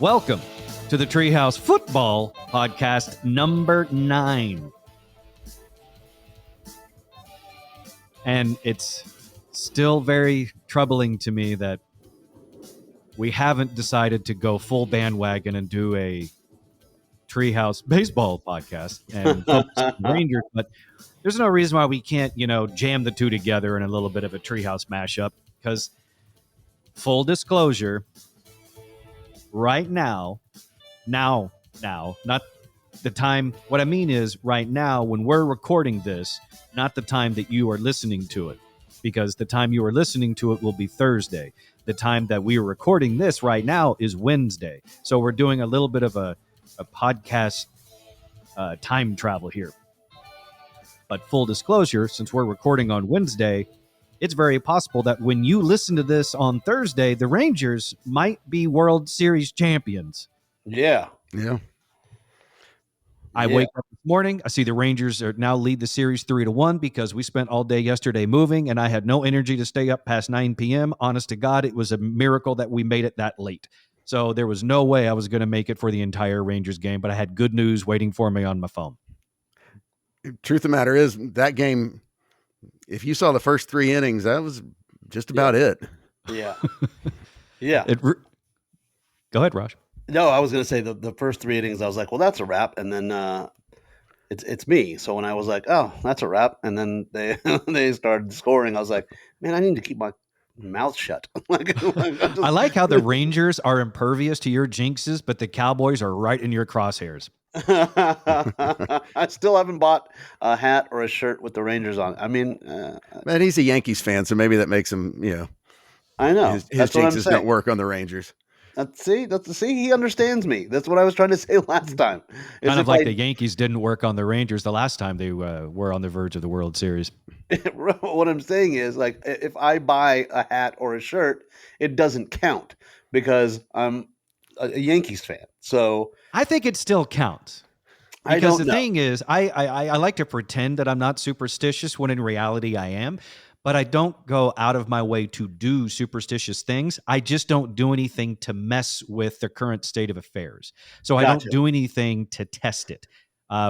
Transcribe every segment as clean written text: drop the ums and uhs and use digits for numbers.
Welcome to the Treehouse Football Podcast number 9. And it's still very troubling to me that we haven't decided to go full bandwagon and do a Treehouse baseball podcast and focus on the Rangers, but there's no reason why we can't, jam the two together in a little bit of a Treehouse mashup, because full disclosure, right now, not the time. What I mean is right now, when we're recording this, not the time that you are listening to it, because the time you are listening to it will be Thursday. The time that we are recording this right now is Wednesday. So we're doing a little bit of a podcast time travel here. But full disclosure, since we're recording on Wednesday, it's very possible that when you listen to this on Thursday, the Rangers might be World Series champions. Yeah. I wake up this morning, I see the Rangers are now lead the series 3-1 because we spent all day yesterday moving and I had no energy to stay up past 9 p.m. Honest to God, it was a miracle that we made it that late. So there was no way I was going to make it for the entire Rangers game, but I had good news waiting for me on my phone. Truth of the matter is, that game, if you saw the first 3 innings, that was just about it. Yeah. Yeah. Go ahead, Raj. No, I was going to say the first 3 innings, I was like, well, that's a wrap. And then it's me. So when I was like, oh, that's a wrap. And then they started scoring. I was like, man, I need to keep my mouth shut. I like how the Rangers are impervious to your jinxes, but the Cowboys are right in your crosshairs. I still haven't bought a hat or a shirt with the Rangers on. I mean, man, he's a Yankees fan, so maybe that makes him, I know his jinxes don't work on the Rangers. See, he understands me. That's what I was trying to say last time. Kind of like the Yankees didn't work on the Rangers the last time they were on the verge of the World Series. What I'm saying is, like, if I buy a hat or a shirt, it doesn't count because I'm a Yankees fan. So I think it still counts. Because the thing is, I like to pretend that I'm not superstitious when in reality I am. But I don't go out of my way to do superstitious things. I just don't do anything to mess with the current state of affairs. So I don't do anything to test it,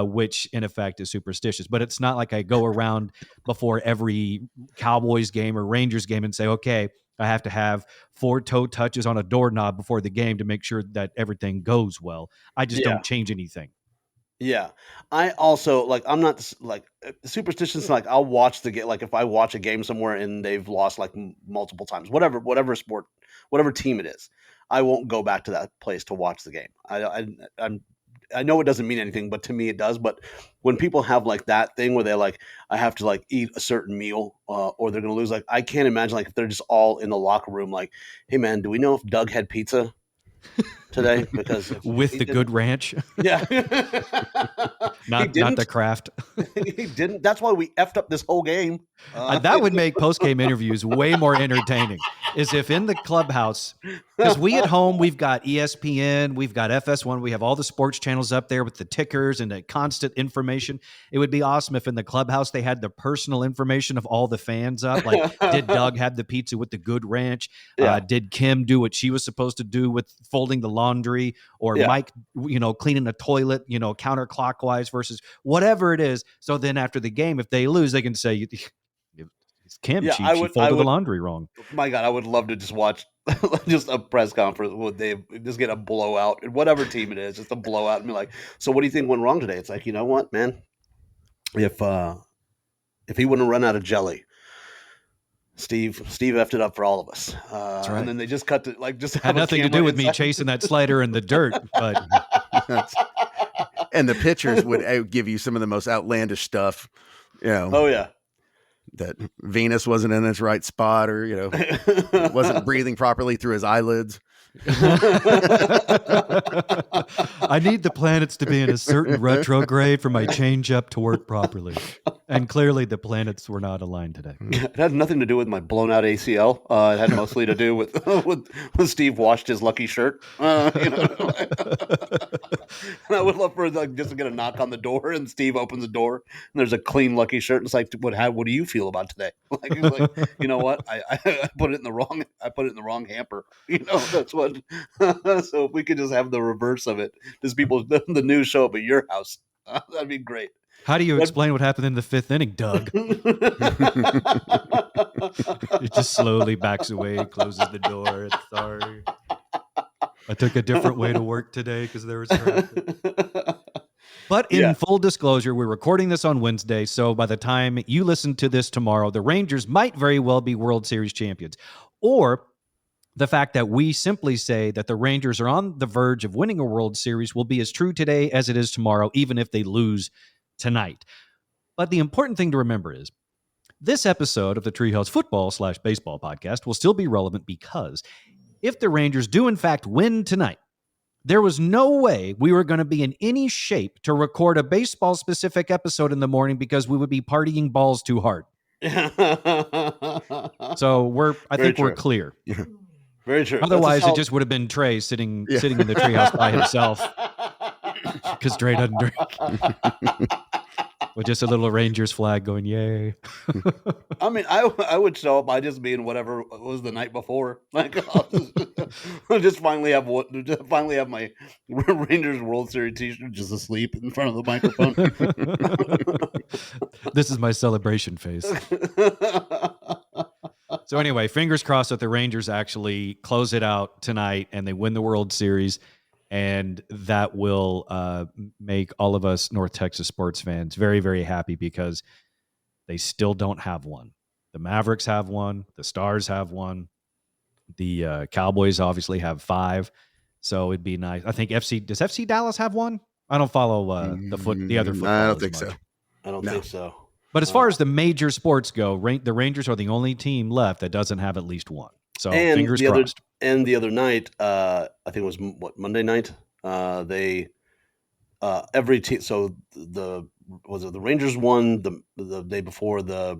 which in effect is superstitious. But it's not like I go around before every Cowboys game or Rangers game and say, okay, I have to have 4 toe touches on a doorknob before the game to make sure that everything goes well. I just don't change anything. Yeah. I also, like, I'm not like superstitious. Like, I'll watch the game. Like, if I watch a game somewhere and they've lost like multiple times, whatever sport, whatever team it is, I won't go back to that place to watch the game. I know it doesn't mean anything, but to me it does. But when people have like that thing where they're like, I have to like eat a certain meal or they're going to lose, like, I can't imagine like if they're just all in the locker room, like, hey man, do we know if Doug had pizza today? Because with the good ranch, yeah, not the Kraft. He didn't. That's why we effed up this whole game. That would make post-game interviews way more entertaining. Is if in the clubhouse, because we at home, we've got ESPN, we've got FS1, we have all the sports channels up there with the tickers and the constant information. It would be awesome if in the clubhouse they had the personal information of all the fans up. Like, did Doug have the pizza with the good ranch? Yeah. Did Kim do what she was supposed to do with folding the laundry? Or Mike, cleaning the toilet, counterclockwise versus whatever it is. So then after the game, if they lose, they can say, it's Kim. She folded the laundry wrong. My God, I would love to just watch just a press conference where they just get a blowout, and whatever team it is, just a blowout, and be like, so what do you think went wrong today? It's like, you know what, man? If he wouldn't run out of jelly, Steve effed it up for all of us. That's right. And then they just cut to like just had nothing to do with me chasing that slider in the dirt, but and the pitchers would give you some of the most outlandish stuff. Oh yeah. That Venus wasn't in his right spot, or wasn't breathing properly through his eyelids. I need the planets to be in a certain retrograde for my change up to work properly. And clearly the planets were not aligned today. It had nothing to do with my blown out ACL. It had mostly to do with with Steve washed his lucky shirt. You know, and I would love for just to get a knock on the door, and Steve opens the door, and there's a clean lucky shirt. And it's like, what do you feel about today? Like, you know what? I put it in the wrong hamper. You know, that's what. So if we could just have the reverse of it, just people the news show up at your house, that'd be great. How do you explain what happened in the 5th inning, Doug? It just slowly backs away, closes the door. Sorry. I took a different way to work today because there was traffic. But in full disclosure, we're recording this on Wednesday, so by the time you listen to this tomorrow, the Rangers might very well be World Series champions. Or the fact that we simply say that the Rangers are on the verge of winning a World Series will be as true today as it is tomorrow, even if they lose tonight. But the important thing to remember is this episode of the Treehouse Football/Baseball podcast will still be relevant because if the Rangers do in fact win tonight, there was no way we were going to be in any shape to record a baseball-specific episode in the morning because we would be partying balls too hard. So I think we're clear. Very true. Otherwise, it just would have been Trey sitting in the treehouse by himself because Trey doesn't drink. With just a little Rangers flag going, yay. I mean, I would show up by just being whatever was the night before. Like, I'll just finally have my Rangers World Series t-shirt just asleep in front of the microphone. This is my celebration face. So anyway, fingers crossed that the Rangers actually close it out tonight and they win the World Series. And that will make all of us North Texas sports fans very, very happy because they still don't have one. The Mavericks have one. The Stars have one. The Cowboys obviously have 5. So it'd be nice. I think does FC Dallas have one? I don't follow the other football. I don't think so. I don't think so. But as far as the major sports go, the Rangers are the only team left that doesn't have at least one. So fingers crossed. And the other night, I think it was Monday night. They every team. So the Rangers won the day before, the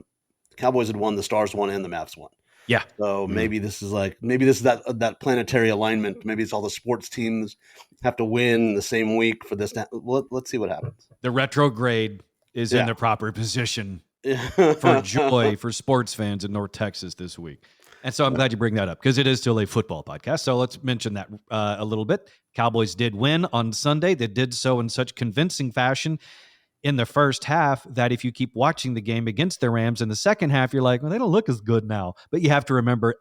Cowboys had won, the Stars won, and the Mavs won. Yeah. So maybe this is that planetary alignment. Maybe it's all the sports teams have to win the same week for this. Let's see what happens. The retrograde is in the proper position for joy for sports fans in North Texas this week. And so I'm glad you bring that up because it is still a football podcast. So let's mention that a little bit. Cowboys did win on Sunday. They did so in such convincing fashion in the first half that if you keep watching the game against the Rams in the second half, you're like, well, they don't look as good now. But you have to remember,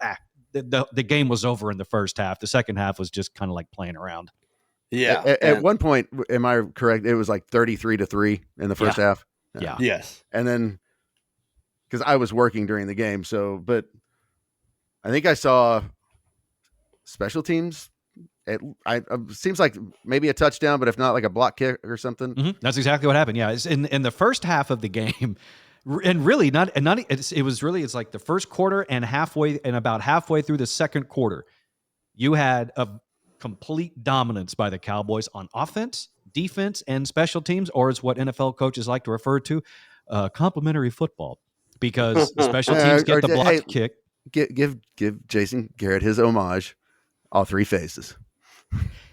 the game was over in the first half. The second half was just kind of like playing around. Yeah. At one point, am I correct? It was like 33-3 in the first half. Yeah. Yes. And then, because I was working during the game, but I think I saw special teams. It seems like maybe a touchdown, but if not, like a block kick or something. Mm-hmm. That's exactly what happened. Yeah, it's in the first half of the game, and really it's like the first quarter and about halfway through the second quarter, you had a complete dominance by the Cowboys on offense, defense, and special teams, or it's what NFL coaches like to refer to, complementary football, because the special teams get the blocked kick. Give Jason Garrett his homage, all 3 phases.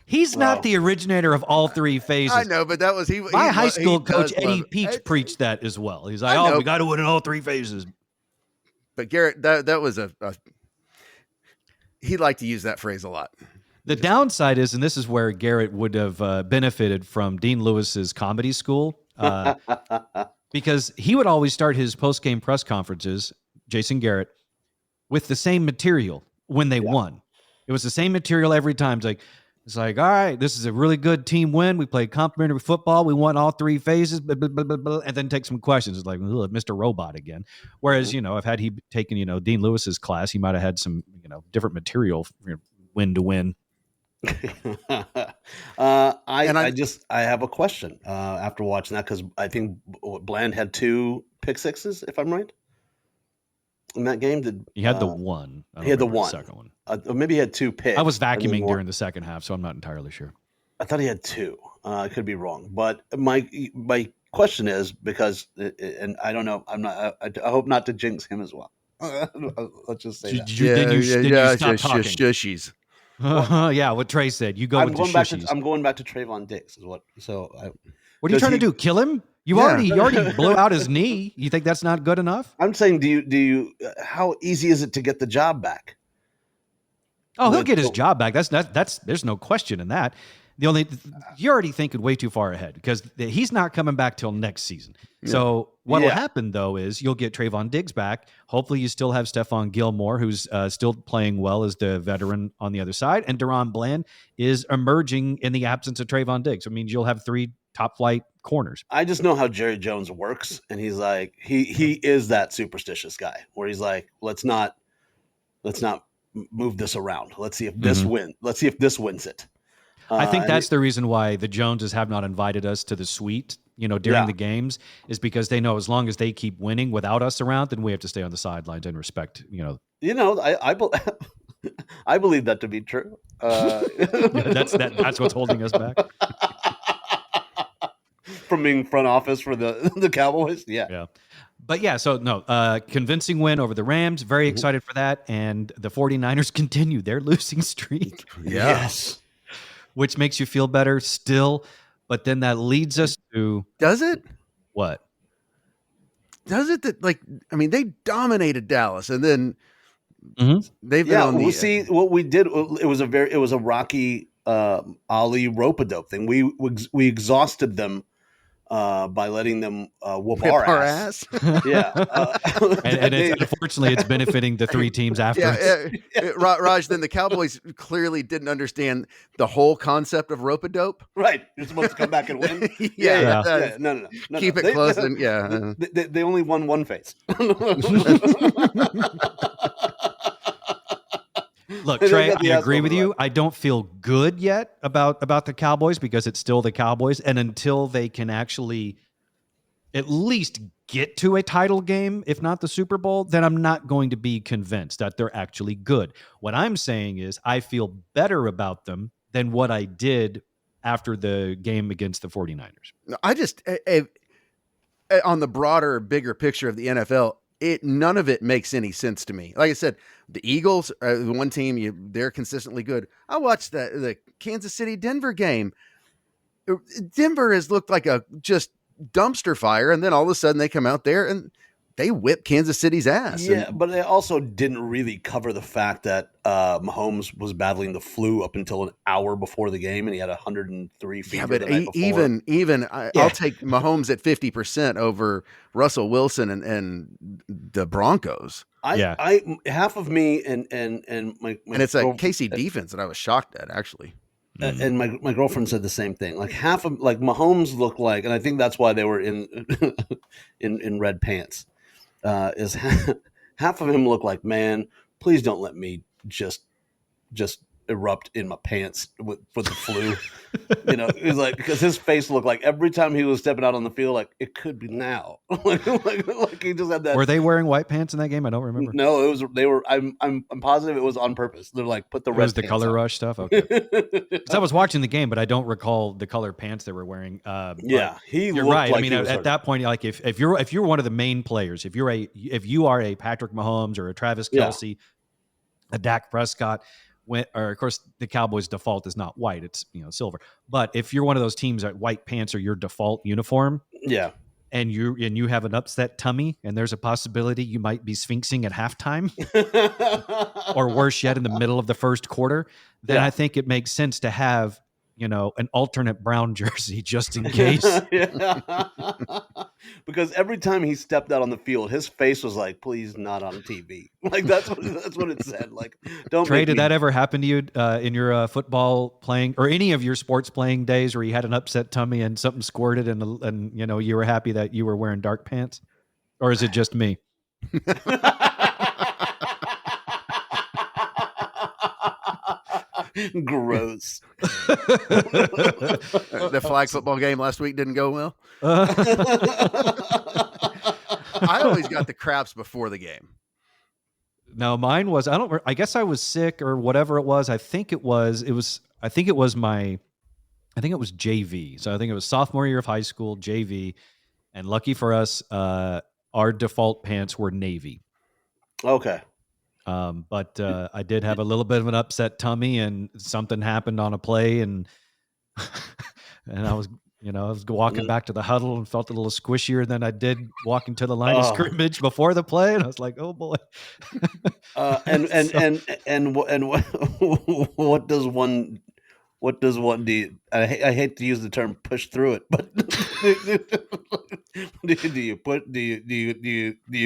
He's not the originator of all 3 phases. I know, but that was my high school coach Eddie Peach preached that as well. He's like, we got to win in all 3 phases. But Garrett, that was he liked to use that phrase a lot. The downside is, and this is where Garrett would have benefited from Dean Lewis's comedy school, because he would always start his post-game press conferences, Jason Garrett, with the same material when they won. It was the same material every time. It's like, all right, this is a really good team win. We played complimentary football. We won all 3 phases, blah, blah, blah, blah, blah, and then take some questions. It's like, Mr. Robot again. Whereas, had he taken, Dean Lewis's class, he might have had some, different material win to win. I have a question after watching that, because I think Bland had 2 pick sixes, if I'm right. In that game, he had the one. He had the one. Second one. Maybe he had 2 picks. I was vacuuming during the second half, so I'm not entirely sure. I thought he had 2. I could be wrong, but my question is because, and I don't know, I'm not. I hope not to jinx him as well. Let's just say that. Then you stop talking. Shushies. Well, Yeah, what Trey said. You go with the shushies. I'm going back to Trayvon Diggs is what. So what are you trying to do? Kill him? You already blew out his knee. You think that's not good enough? I'm saying, do you? How easy is it to get the job back? Oh, he'll get his job back. That's there's no question in that. You're already thinking way too far ahead because he's not coming back till next season. Yeah. So what will happen though is you'll get Trayvon Diggs back. Hopefully you still have Stephon Gilmore, who's still playing well as the veteran on the other side. And Deron Bland is emerging in the absence of Trayvon Diggs. It means you'll have 3 top flight corners. I just know how Jerry Jones works. And he's like, he is that superstitious guy where he's like, let's not move this around. Let's see if this wins. Let's see if this wins it. I think that's the reason why the Joneses have not invited us to the suite, during the games, is because they know as long as they keep winning without us around, then we have to stay on the sidelines and respect, I believe that to be true. That's what's holding us back from being front office for the Cowboys. Yeah. But yeah, so no, convincing win over the Rams. Very excited for that. And the 49ers continue their losing streak. Yes. Which makes you feel better still. But then that leads us to... Does it? What? Does it that, they dominated Dallas and then they've been on the... Well, see, what we did, it was a Rocky Ali rope-a-dope thing. We exhausted them by letting them whoop our ass. Yeah. And unfortunately, it's benefiting the 3 teams after. Raj, then the Cowboys clearly didn't understand the whole concept of rope-a-dope. Right. You're supposed to come back and win. No. Keep it close. They only won one phase. Look, Trey, I agree with you. I don't feel good yet about the Cowboys because it's still the Cowboys. And until they can actually at least get to a title game, if not the Super Bowl, then I'm not going to be convinced that they're actually good. What I'm saying is I feel better about them than what I did after the game against the 49ers. I just, on the broader, bigger picture of the NFL, none of it makes any sense to me. Like I said, the Eagles are the one team, they're consistently good. I watched the Kansas City Denver game. Denver has looked like a just dumpster fire, and then all of a sudden they come out there and they whip Kansas City's ass. Yeah, but they also didn't really cover the fact that Mahomes was battling the flu up until an hour before the game, and he had 103 fever. Yeah, but I'll take Mahomes at 50% over Russell Wilson and the Broncos. Half of me and my and it's a KC defense that I was shocked at actually. And my girlfriend said the same thing. Like half of Mahomes looked like, and I think that's why they were in red pants. Is half of him look like, man, please don't let me just erupt in my pants for the flu. It's like, because his face looked like every time he was stepping out on the field, like it could be now. like he just had that. Were they wearing white pants in that game? I don't remember. No, they were. I'm positive it was on purpose. They're like, put the red. Was the color on. Rush stuff? Okay. Because I was watching the game, but I don't recall the color pants they were wearing. You're right. Like I mean, at that point, like if you're one of the main players, if you are a Patrick Mahomes or a Travis Kelce, a Dak Prescott. Of course, the Cowboys' default is not white; it's silver. But if you're one of those teams that white pants are your default uniform, and you have an upset tummy, and there's a possibility you might be sphinxing at halftime, or worse yet, in the middle of the first quarter, then I think it makes sense to have an alternate brown jersey just in case. Because every time he stepped out on the field, his face was like, "Please, not on TV." Like that's what it said. Like, don't. Trey, did that ever happen to you in your football playing or any of your sports playing days where you had an upset tummy and something squirted and you were happy that you were wearing dark pants, or is it just me? Gross. The flag football game last week didn't go well. I always got the craps before the game. No, mine was, I guess I was sick or whatever it was. I think it was JV. So I think it was sophomore year of high school, JV. And lucky for us, our default pants were navy. Okay. But I did have a little bit of an upset tummy, and something happened on a play, and and I was walking back to the huddle and felt a little squishier than I did walking to the line of scrimmage before the play, and I was like, "Oh boy." What does one do? I hate to use the term push through it, but do you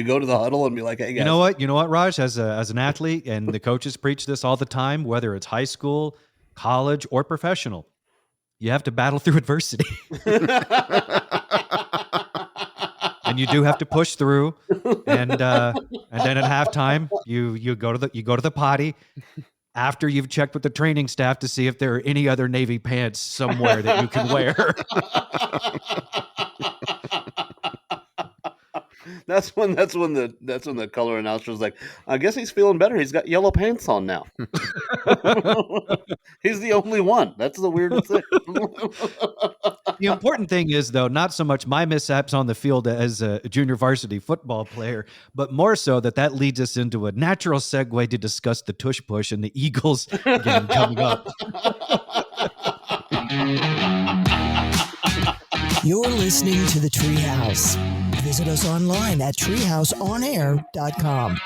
go to the huddle and be like, "Hey guys, You know what, Raj, as an athlete, and the coaches preach this all the time, whether it's high school, college, or professional, you have to battle through adversity." And you do have to push through, and then at halftime you go to the potty after you've checked with the training staff to see if there are any other navy pants somewhere that you can wear. That's when the color announcer was like, "I guess he's feeling better. He's got yellow pants on now." He's the only one. That's the weirdest thing. The important thing is, though, not so much my mishaps on the field as a junior varsity football player, but more so that leads us into a natural segue to discuss the tush push and the Eagles game coming up. You're listening to the Treehouse. Visit us online at treehouseonair.com.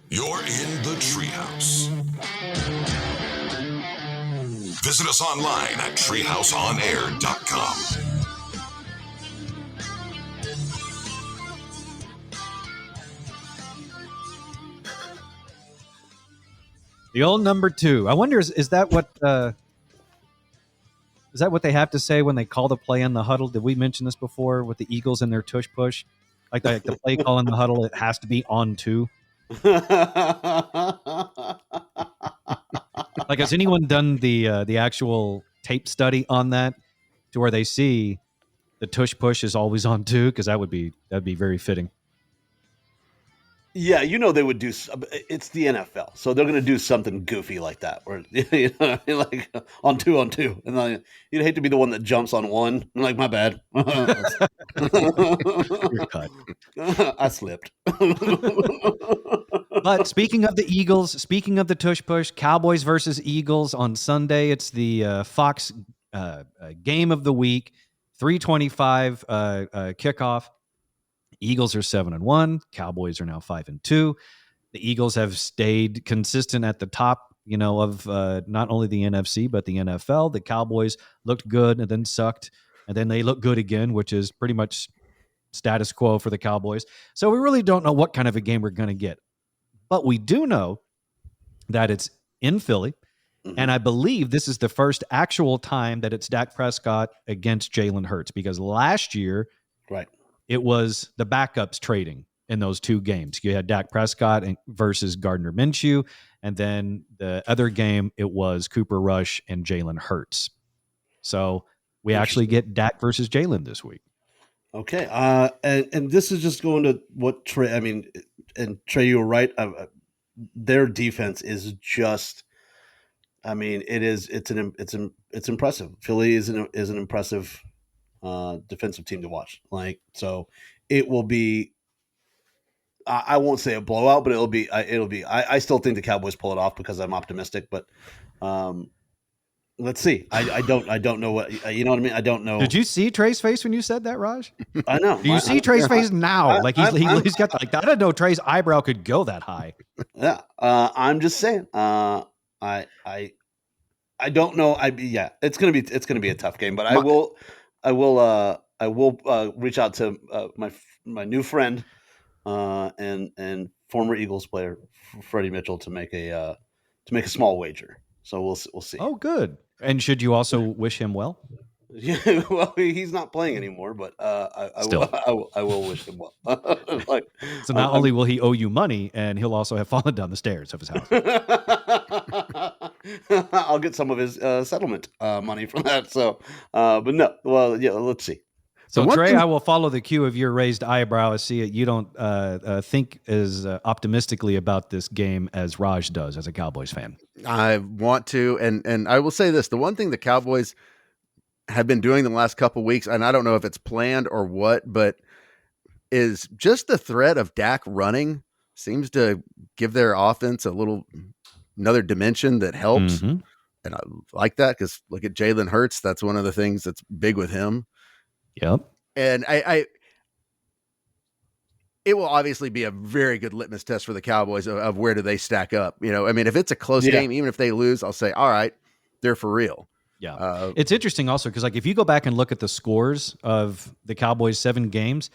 You're in the Treehouse. Visit us online at treehouseonair.com. The old number 2. I wonder, is that what they have to say when they call the play in the huddle? Did we mention this before with the Eagles and their tush push? Like the play call in the huddle, it has to be on 2. Like, has anyone done the actual tape study on that to where they see the tush push is always on 2? Because that'd be very fitting. Yeah, they would do. It's the NFL, so they're going to do something goofy like that, where like on 2, and then you'd hate to be the one that jumps on 1. I'm like, my bad, You're cut. I slipped. But speaking of the Eagles, speaking of the tush push, Cowboys versus Eagles on Sunday. It's the Fox game of the week, 3:25 kickoff. Eagles are 7-1. Cowboys are now 5-2. The Eagles have stayed consistent at the top, of not only the NFC but the NFL. The Cowboys looked good and then sucked, and then they look good again, which is pretty much status quo for the Cowboys. So we really don't know what kind of a game we're going to get, but we do know that it's in Philly, and I believe this is the first actual time that it's Dak Prescott against Jalen Hurts, because last year, right, it was the backups trading in those 2 games. You had Dak Prescott versus Gardner Minshew, and then the other game, it was Cooper Rush and Jalen Hurts. So we actually get Dak versus Jalen this week. Okay, and this is just going to what Trey. I mean, and Trey, you were right. Their defense is just. I mean, it's impressive. Philly is an impressive defensive team to watch. Like, so it will be. I won't say a blowout, but it'll be. I still think the Cowboys pull it off because I'm optimistic. But let's see. I don't know what you know what I mean. I don't know. Did you see Trey's face when you said that, Raj? I know. Do you see Trey's face now? He's got like, I didn't know Trey's eyebrow could go that high. Yeah. I'm just saying. I don't know. It's gonna be a tough game, but I will reach out to my new friend and former Eagles player Freddie Mitchell to make a small wager. So we'll see. Oh, good. And should you also wish him well? Yeah, well, he's not playing anymore, but I will wish him well. So not only will he owe you money, and he'll also have fallen down the stairs of his house. I'll get some of his settlement money from that. So, but no, well, yeah, let's see. So, one Trey, thing- I will follow the cue of your raised eyebrow. I see it. You don't think as optimistically about this game as Raj does as a Cowboys fan. I want to, and I will say this: the one thing the Cowboys have been doing the last couple of weeks, and I don't know if it's planned or what, but is just the threat of Dak running seems to give their offense another dimension that helps. Mhm. And I like that because look at Jalen Hurts. That's one of the things that's big with him. Yep. And it will obviously be a very good litmus test for the Cowboys of where do they stack up. I mean, if it's a close game, even if they lose, I'll say, all right, they're for real. Yeah. It's interesting also because if you go back and look at the scores of the Cowboys' 7 games,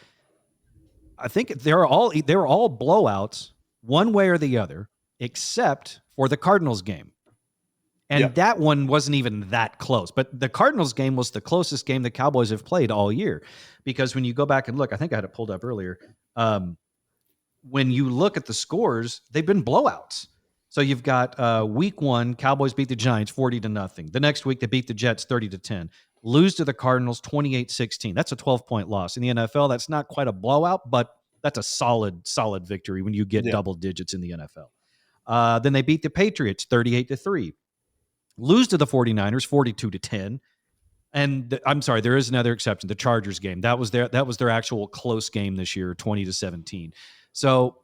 I think they were all blowouts one way or the other, except for the Cardinals game. And that one wasn't even that close. But the Cardinals game was the closest game the Cowboys have played all year. Because when you go back and look, I think I had it pulled up earlier. When you look at the scores, they've been blowouts. So you've got week 1, Cowboys beat the Giants 40-0. The next week, they beat the Jets 30-10. Lose to the Cardinals 28-16. That's a 12-point loss. In the NFL, that's not quite a blowout, but that's a solid victory when you get double digits in the NFL. Then they beat the Patriots 38-3. Lose to the 49ers 42-10. And I'm sorry, there is another exception, the Chargers game. That was their actual close game this year, 20-17. So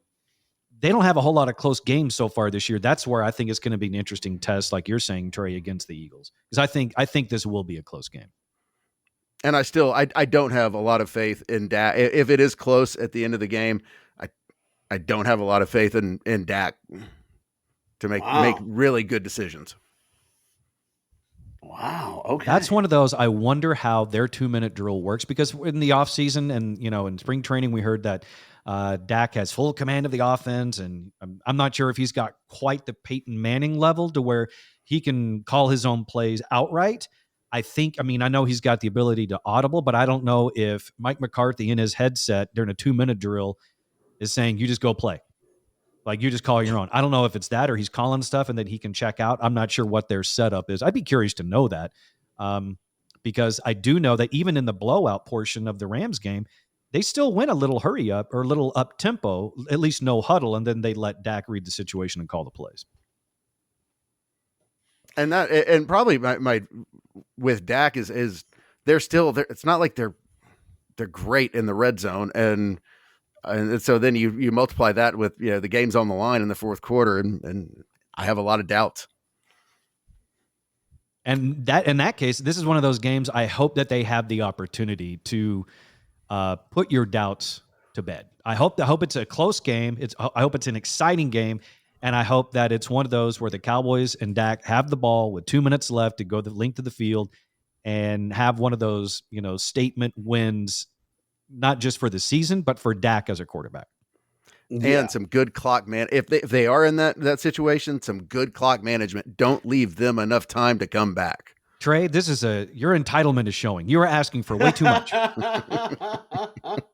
they don't have a whole lot of close games so far this year. That's where I think it's going to be an interesting test, like you're saying, Trey, against the Eagles. Because I think this will be a close game. And I don't have a lot of faith in Dak. If it is close at the end of the game, I don't have a lot of faith in Dak to make really good decisions. Wow. Okay. That's one of those. I wonder how their 2-minute drill works, because in the offseason and in spring training, we heard that Dak has full command of the offense, and I'm not sure if he's got quite the Peyton Manning level to where he can call his own plays outright. I know he's got the ability to audible, but I don't know if Mike McCarthy in his headset during a 2-minute drill is saying, you just go play. Like, you just call your own. I don't know if it's that or he's calling stuff and then he can check out. I'm not sure what their setup is. I'd be curious to know that because I do know that even in the blowout portion of the Rams game, they still win a little hurry up or a little up tempo, at least no huddle, and then they let Dak read the situation and call the plays. And probably my with Dak is they're still there. It's not like they're great in the red zone, and so then you multiply that with the game's on the line in the fourth quarter, and I have a lot of doubts. And that in that case, this is one of those games I hope that they have the opportunity to put your doubts to bed. I hope it's a close game. I hope it's an exciting game. And I hope that it's one of those where the Cowboys and Dak have the ball with 2 minutes left to go the length of the field and have one of those, statement wins, not just for the season, but for Dak as a quarterback. And some good clock man. If they are in that situation, some good clock management. Don't leave them enough time to come back. Trey, your entitlement is showing. You are asking for way too much.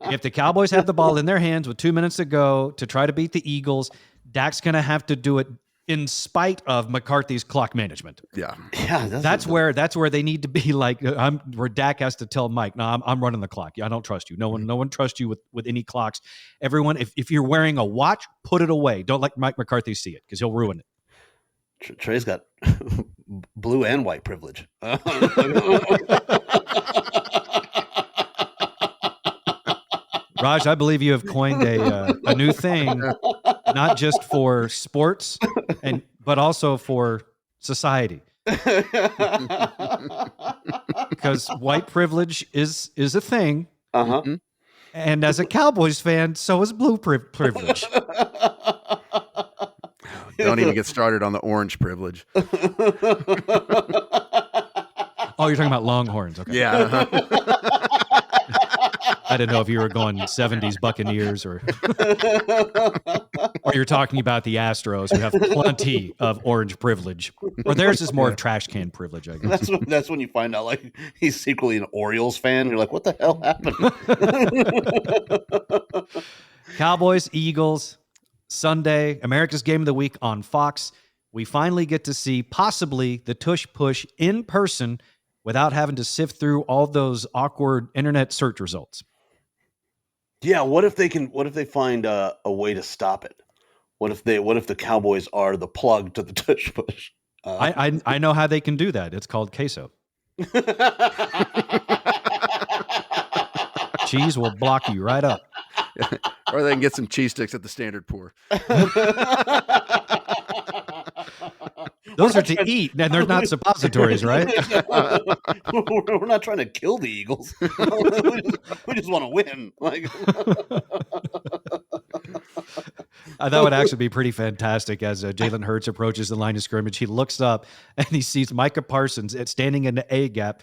If the Cowboys have the ball in their hands with 2 minutes to go to try to beat the Eagles, Dak's going to have to do it in spite of McCarthy's clock management. Yeah. That's where they need to be like, where Dak has to tell Mike, no, I'm running the clock. I don't trust you. No one trusts you with any clocks. Everyone, if you're wearing a watch, put it away. Don't let Mike McCarthy see it because he'll ruin it. Trey's got blue and white privilege. Raj, I believe you have coined a new thing, not just for sports, but also for society. Because white privilege is a thing. Uh-huh. And as a Cowboys fan, so is blue privilege. Don't even get started on the orange privilege. Oh, you're talking about Longhorns. Okay. Yeah. I didn't know if you were going 70s Buccaneers or you're talking about the Astros who have plenty of orange privilege. Or theirs is more of trash can privilege, I guess. That's when you find out like he's secretly an Orioles fan. You're like, what the hell happened? Cowboys, Eagles, Sunday, America's Game of the Week on Fox. We finally get to see possibly the tush push in person without having to sift through all those awkward internet search results. Yeah, what if they find a way to stop it? What if the Cowboys are the plug to the tush push? I know how they can do that. It's called queso. Cheese will block you right up. Or they can get some cheese sticks at the standard pour. Those are to eat, and they're not suppositories, right? We're not trying to kill the Eagles. we just want to win. Like, that would actually be pretty fantastic. As Jalen Hurts approaches the line of scrimmage, he looks up and he sees Micah Parsons standing in the A gap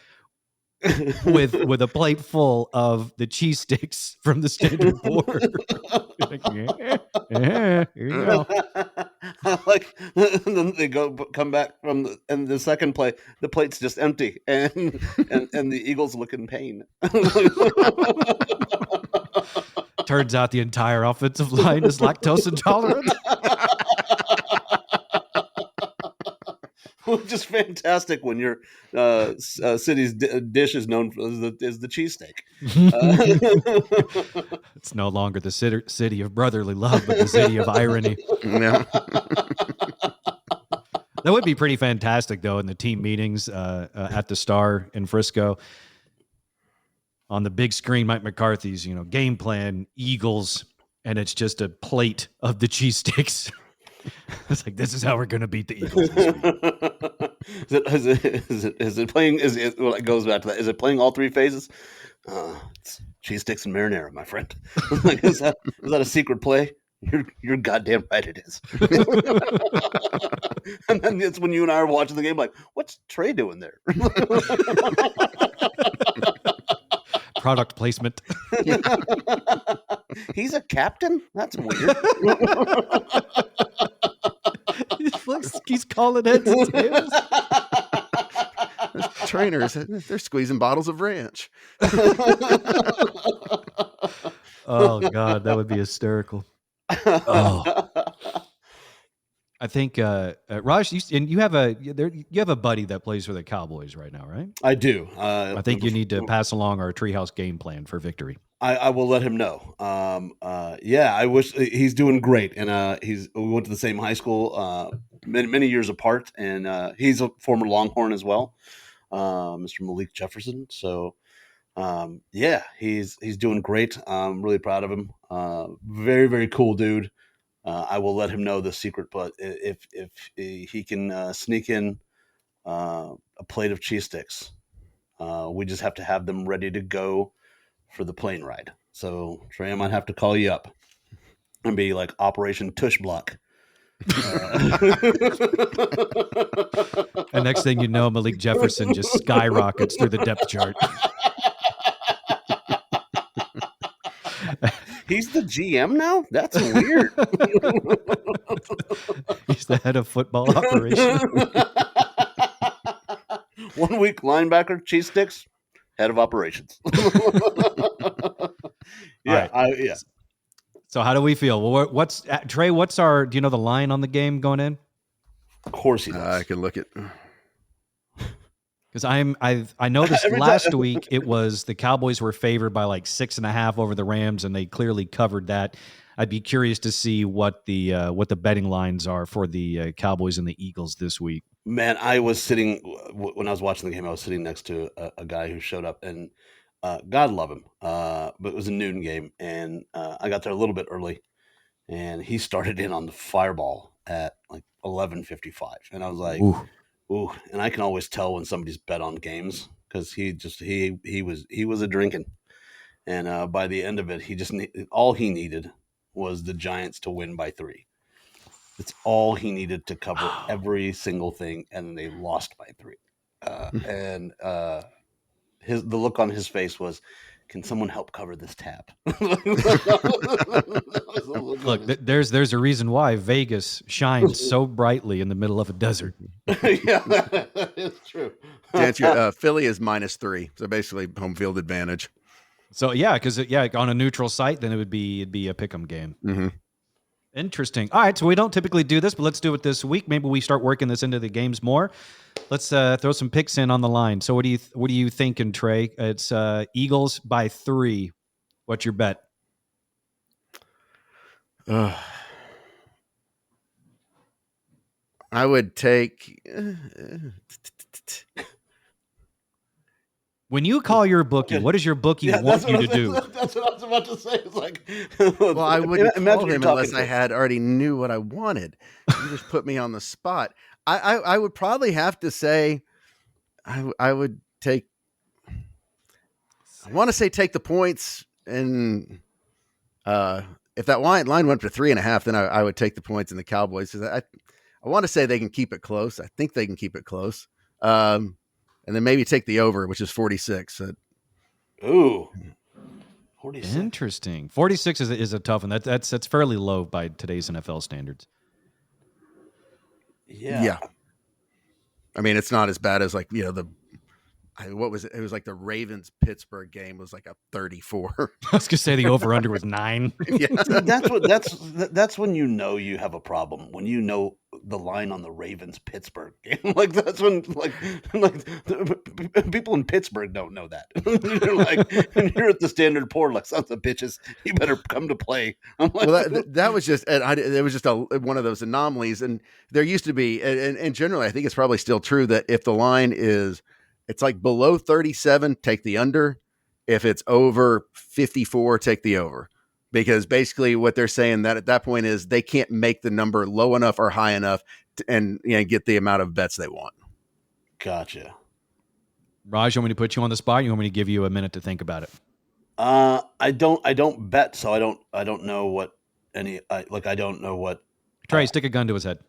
with a plate full of the cheese sticks from the standard board. Like, here you go. Like, and then they come back from the second play. The plate's just empty, and the Eagles look in pain. Turns out the entire offensive line is lactose intolerant. Which is fantastic when your city's dish is known as the cheesesteak. It's no longer the city of brotherly love, but the city of irony. Yeah. That would be pretty fantastic, though, in the team meetings at the Star in Frisco. On the big screen, Mike McCarthy's, game plan, Eagles, and it's just a plate of the cheese sticks. It's like, this is how we're going to beat the Eagles this week. Is it playing? Well, it goes back to that. Is it playing all three phases? It's cheese sticks and marinara, my friend. Like, is that a secret play? You're goddamn right it is. And then it's when you and I are watching the game, like, what's Trey doing there? Product placement. He's a captain? That's weird. He's calling heads and tails. Trainers, they're squeezing bottles of ranch. Oh, God, that would be hysterical. Oh. I think Raj, you have a buddy that plays for the Cowboys right now, right? I do. I think you need to pass along our Treehouse game plan for victory. I will let him know. Yeah, I wish he's doing great, and we went to the same high school, many years apart, and he's a former Longhorn as well, Mr. Malik Jefferson. So, yeah, he's doing great. I'm really proud of him. Very, very cool dude. I will let him know the secret, but if he can sneak in a plate of cheese sticks, we just have to have them ready to go for the plane ride. So Trey, I might have to call you up and be like Operation Tush Block. And next thing you know, Malik Jefferson just skyrockets through the depth chart. He's the GM now? That's weird. He's the head of football operations. 1 week linebacker, cheese sticks, head of operations. Yeah, Right. yeah. So how do we feel? Well, Trey? What's do you know the line on the game going in? Of course he does. I can look at. Because I noticed last week it was the Cowboys were favored by like 6.5 over the Rams, and they clearly covered that. I'd be curious to see what the betting lines are for the Cowboys and the Eagles this week. Man, I was sitting when I was watching the game. I was sitting next to a guy who showed up, and God love him, but it was a noon game, and I got there a little bit early, and he started in on the fireball at like 11:55, and I was like, ooh, and I can always tell when somebody's bet on games because he was a drinking, and by the end of it, all he needed was the Giants to win by 3. It's all he needed to cover every single thing, and they lost by 3. And the look on his face was, "Can someone help cover this tab?" Look, there's a reason why Vegas shines so brightly in the middle of a desert. Yeah, it's true. To answer, Philly is -3, so basically home field advantage. So yeah, because on a neutral site, then it'd be a pick'em game. Mm-hmm. Interesting. All right, so we don't typically do this, but let's do it this week. Maybe we start working this into the games more. Let's throw some picks in on the line. So what are you thinking, Trey? It's Eagles by 3. What's your bet? I would take. When you call your bookie, what does your bookie want you to do? That's what I was about to say. It's like, Well, I wouldn't call him unless I to. had already knew what I wanted. You just put me on the spot. I would probably have to say, I would take. I want to say take the points, and if that line went to 3.5, then I would take the points in the Cowboys. I want to say they can keep it close. I think they can keep it close. And then maybe take the over, which is 46. Ooh, 46. Interesting. 46 is a tough one. That's fairly low by today's NFL standards. Yeah. I mean, it's not as bad as what was it? It was like the Ravens Pittsburgh game was like a 34. I was gonna say the over under was 9. Yeah. That's when you know you have a problem. When you know the line on the Ravens Pittsburgh game, like that's when like people in Pittsburgh don't know that. You're like, you're at the Standard Poor, like, sons of bitches, you better come to play. I'm like, Well, that was just it was just one of those anomalies, and there used to be, and generally, I think it's probably still true that if the line is, it's like below 37, take the under. If it's over 54, take the over. Because basically what they're saying that at that point is they can't make the number low enough or high enough and get the amount of bets they want. Gotcha. Raj, you want me to put you on the spot? You want me to give you a minute to think about it? I don't bet, so I don't know what I don't know what. Trey, stick a gun to his head.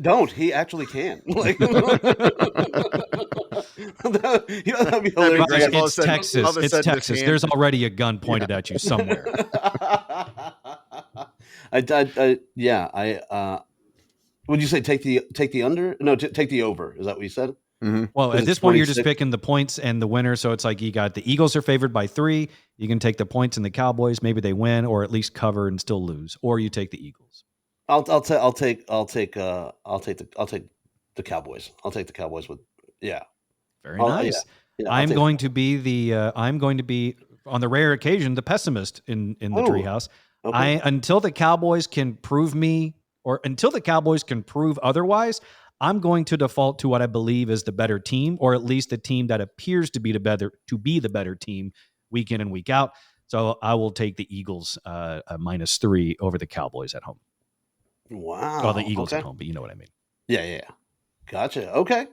Don't. He actually can. Like, that'd be hilarious. It's Texas. It's Texas. There's already a gun pointed at you somewhere. Would you say take the under? No, take the over. Is that what you said? Mm-hmm. Well, at this point, you're just picking the points and the winner. So it's like you got the Eagles are favored by 3. You can take the points and the Cowboys. Maybe they win or at least cover and still lose. Or you take the Eagles. I'll take the Cowboys. I'll take the Cowboys with Very nice. Yeah, I'm going to be on the rare occasion the pessimist in the Treehouse. Okay. Until the Cowboys can prove me, or until the Cowboys can prove otherwise, I'm going to default to what I believe is the better team, or at least the team that appears to be the better team week in and week out. So I will take the Eagles -3 over the Cowboys at home. Wow. Well, the Eagles at home, but you know what I mean. Yeah. Gotcha. Okay.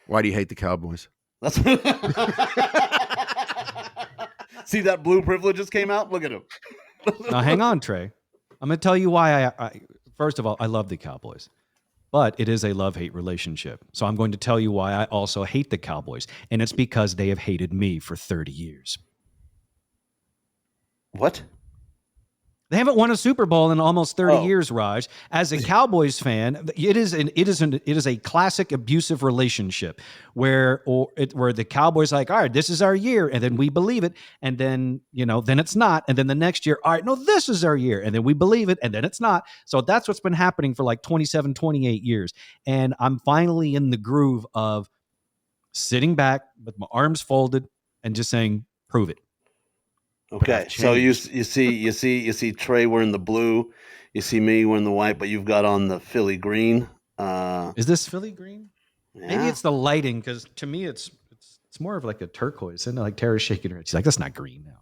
Why do you hate the Cowboys? That's See, that blue privilege just came out. Look at him. Now, hang on, Trey. I'm going to tell you why first of all, I love the Cowboys, but it is a love-hate relationship. So I'm going to tell you why I also hate the Cowboys, and it's because they have hated me for 30 years. What? They haven't won a Super Bowl in almost 30 years, Raj. As a Cowboys fan, it is a classic abusive relationship where the Cowboys are like, all right, this is our year, and then we believe it, and then then it's not, and then the next year, all right, no, this is our year, and then we believe it, and then it's not. So that's what's been happening for like 27, 28 years, and I'm finally in the groove of sitting back with my arms folded and just saying, prove it. Okay, so you see Trey wearing the blue, you see me wearing the white, but you've got on the Philly green. Is this Philly green? Yeah. Maybe it's the lighting, because to me it's more of like a turquoise. Isn't it? Like Tara's shaking her head. She's like, that's not green now.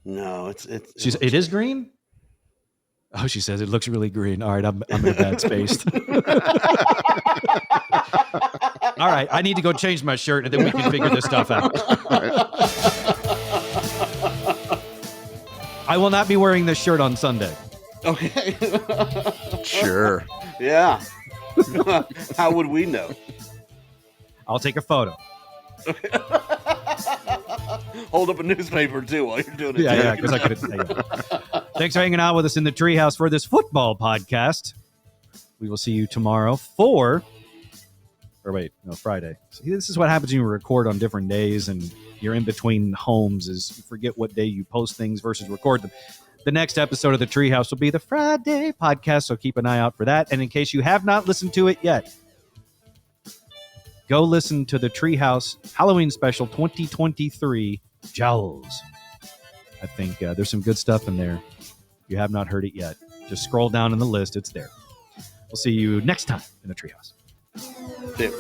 No, it is green. Oh, she says it looks really green. All right, I'm in a bad space. All right, I need to go change my shirt, and then we can figure this stuff out. I will not be wearing this shirt on Sunday. Okay. Sure. Yeah. How would we know? I'll take a photo. Hold up a newspaper too while you're doing it. Yeah, because I could. Thanks for hanging out with us in the Treehouse for this football podcast. We will see you tomorrow Friday. See, this is what happens when you record on different days and you're in between homes, is you forget what day you post things versus record them. The next episode of the Treehouse will be the Friday podcast, so keep an eye out for that. And in case you have not listened to it yet, go listen to the Treehouse Halloween Special 2023 Jowls. I think there's some good stuff in there. If you have not heard it yet, just scroll down in the list. It's there. We'll see you next time in the Treehouse. Yeah.